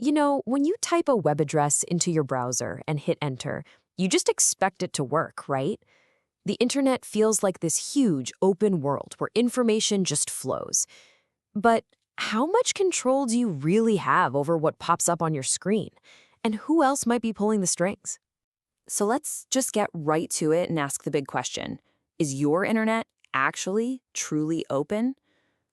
When you type a web address into your browser and hit enter, you just expect it to work, right? The internet feels like this huge open world where information just flows. But how much control do you really have over what pops up on your screen? And who else might be pulling the strings? So let's just get right to it and ask the big question. Is your internet actually truly open?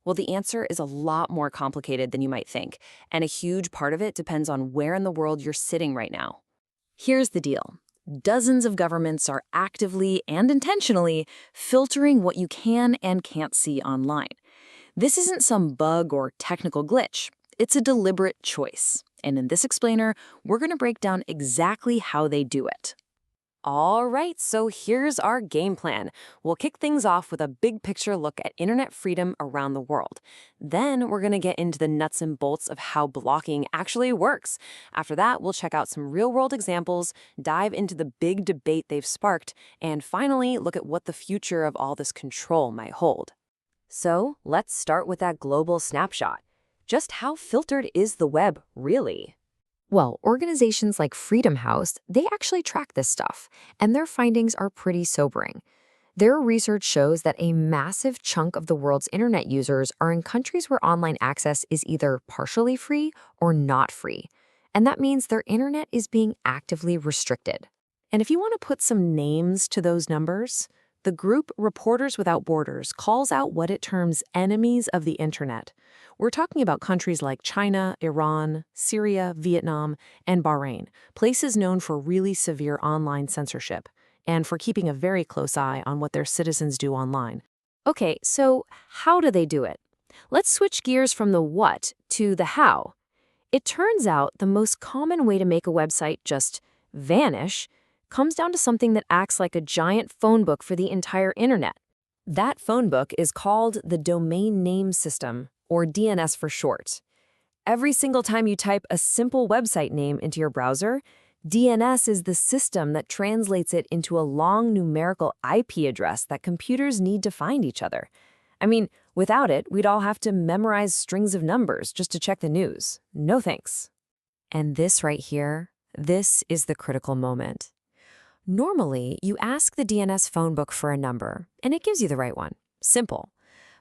Well, the answer is a lot more complicated than you might think, and a huge part of it depends on where in the world you're sitting right now. Here's the deal. Dozens of governments are actively and intentionally filtering what you can and can't see online. This isn't some bug or technical glitch. It's a deliberate choice. And in this explainer, we're going to break down exactly how they do it. All right, so here's our game plan. We'll kick things off with a big picture look at internet freedom around the world. Then we're going to get into the nuts and bolts of how blocking actually works. After that, we'll check out some real-world examples, dive into the big debate they've sparked, and finally look at what the future of all this control might hold. So let's start with that global snapshot. Just how filtered is the web, really? Well, organizations like Freedom House, they actually track this stuff, and their findings are pretty sobering. Their research shows that a massive chunk of the world's internet users are in countries where online access is either partially free or not free. And that means their internet is being actively restricted. And if you want to put some names to those numbers, the group Reporters Without Borders calls out what it terms enemies of the internet. We're talking about countries like China, Iran, Syria, Vietnam, and Bahrain, places known for really severe online censorship and for keeping a very close eye on what their citizens do online. Okay, so how do they do it? Let's switch gears from the what to the how. It turns out the most common way to make a website just vanish comes down to something that acts like a giant phone book for the entire internet. That phone book is called the Domain Name System, or DNS for short. Every single time you type a simple website name into your browser, DNS is the system that translates it into a long numerical IP address that computers need to find each other. I mean, without it, we'd all have to memorize strings of numbers just to check the news. No thanks. And this right here, this is the critical moment. Normally, you ask the DNS phone book for a number, and it gives you the right one. Simple.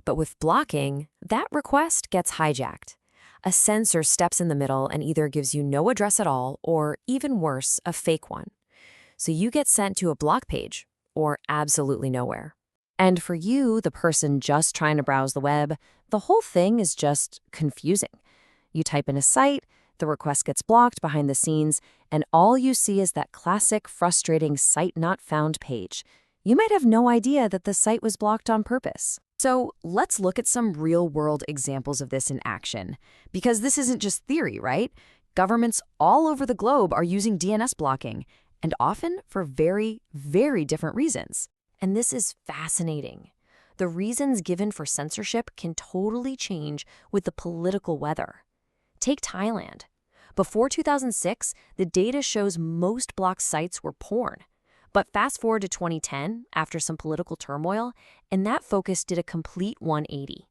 But with blocking, that request gets hijacked. A sensor steps in the middle and either gives you no address at all, or even worse, a fake one. So you get sent to a block page, or absolutely nowhere. And for you, the person just trying to browse the web, the whole thing is just confusing. You type in a site, the request gets blocked behind the scenes, and all you see is that classic, frustrating site not found page. You might have no idea that the site was blocked on purpose. So let's look at some real-world examples of this in action. Because this isn't just theory, right? Governments all over the globe are using DNS blocking, and often for very, very different reasons. And this is fascinating. The reasons given for censorship can totally change with the political weather. Take Thailand. Before 2006, the data shows most blocked sites were porn. But fast forward to 2010, after some political turmoil, and that focus did a complete 180.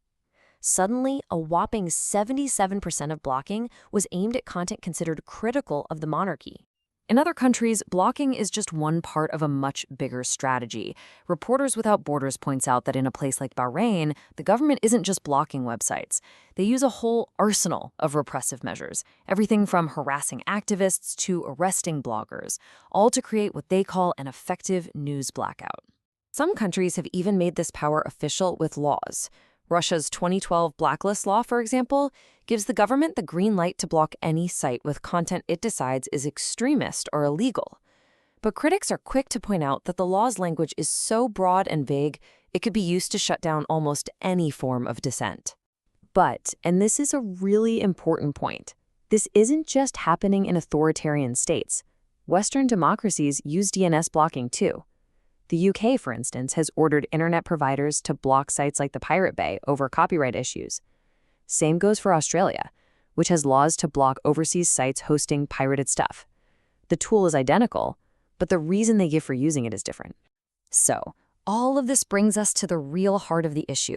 Suddenly, a whopping 77% of blocking was aimed at content considered critical of the monarchy. In other countries, blocking is just one part of a much bigger strategy. Reporters Without Borders points out that in a place like Bahrain, the government isn't just blocking websites. They use a whole arsenal of repressive measures, everything from harassing activists to arresting bloggers, all to create what they call an effective news blackout. Some countries have even made this power official with laws. Russia's 2012 blacklist law, for example, gives the government the green light to block any site with content it decides is extremist or illegal. But critics are quick to point out that the law's language is so broad and vague, it could be used to shut down almost any form of dissent. But, and this is a really important point, this isn't just happening in authoritarian states. Western democracies use DNS blocking too. The UK, for instance, has ordered internet providers to block sites like the Pirate Bay over copyright issues. Same goes for Australia, which has laws to block overseas sites hosting pirated stuff. The tool is identical, but the reason they give for using it is different. So, all of this brings us to the real heart of the issue.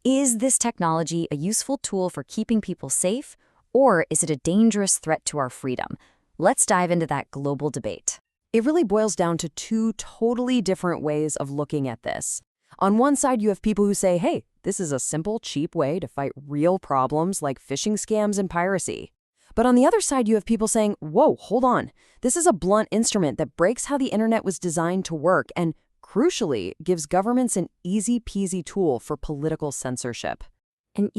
Is this technology a useful tool for keeping people safe, Or is it a dangerous threat to our freedom? Let's dive into that global debate. It really boils down to two totally different ways of looking at this. On one side, you have people who say, hey, this is a simple, cheap way to fight real problems like phishing scams and piracy. But on the other side, you have people saying, whoa, hold on. This is a blunt instrument that breaks how the internet was designed to work and, crucially, gives governments an easy-peasy tool for political censorship. And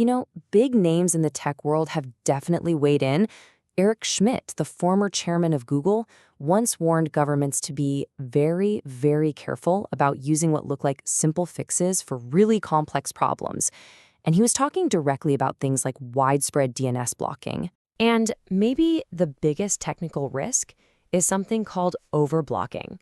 big names in the tech world have definitely weighed in. Eric Schmidt, the former chairman of Google, once warned governments to be very, very careful about using what look like simple fixes for really complex problems. And he was talking directly about things like widespread DNS blocking. And maybe the biggest technical risk is something called overblocking.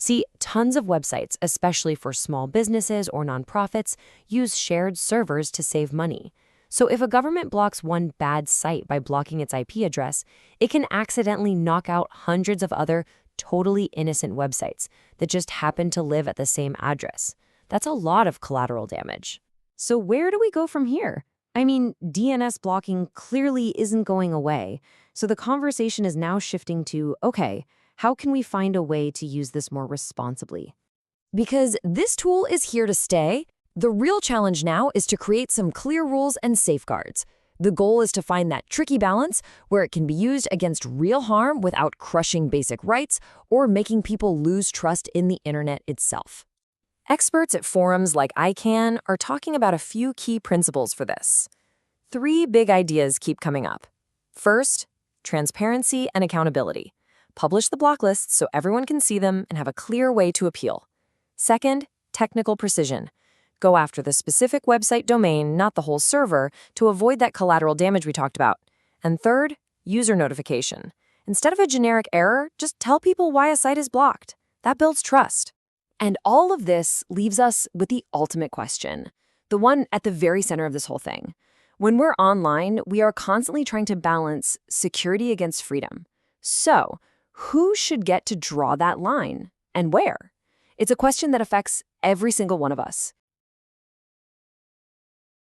See, tons of websites, especially for small businesses or nonprofits, use shared servers to save money. So if a government blocks one bad site by blocking its IP address, it can accidentally knock out hundreds of other totally innocent websites that just happen to live at the same address. That's a lot of collateral damage. So where do we go from here? I mean, DNS blocking clearly isn't going away. So the conversation is now shifting to, okay, how can we find a way to use this more responsibly? Because this tool is here to stay, the real challenge now is to create some clear rules and safeguards. The goal is to find that tricky balance where it can be used against real harm without crushing basic rights or making people lose trust in the internet itself. Experts at forums like ICANN are talking about a few key principles for this. 3 big ideas keep coming up. First, transparency and accountability. Publish the block lists so everyone can see them and have a clear way to appeal. Second, technical precision. Go after the specific website domain, not the whole server, to avoid that collateral damage we talked about. And third, user notification. Instead of a generic error, just tell people why a site is blocked. That builds trust. And all of this leaves us with the ultimate question, the one at the very center of this whole thing. When we're online, we are constantly trying to balance security against freedom. So, who should get to draw that line, and where? It's a question that affects every single one of us.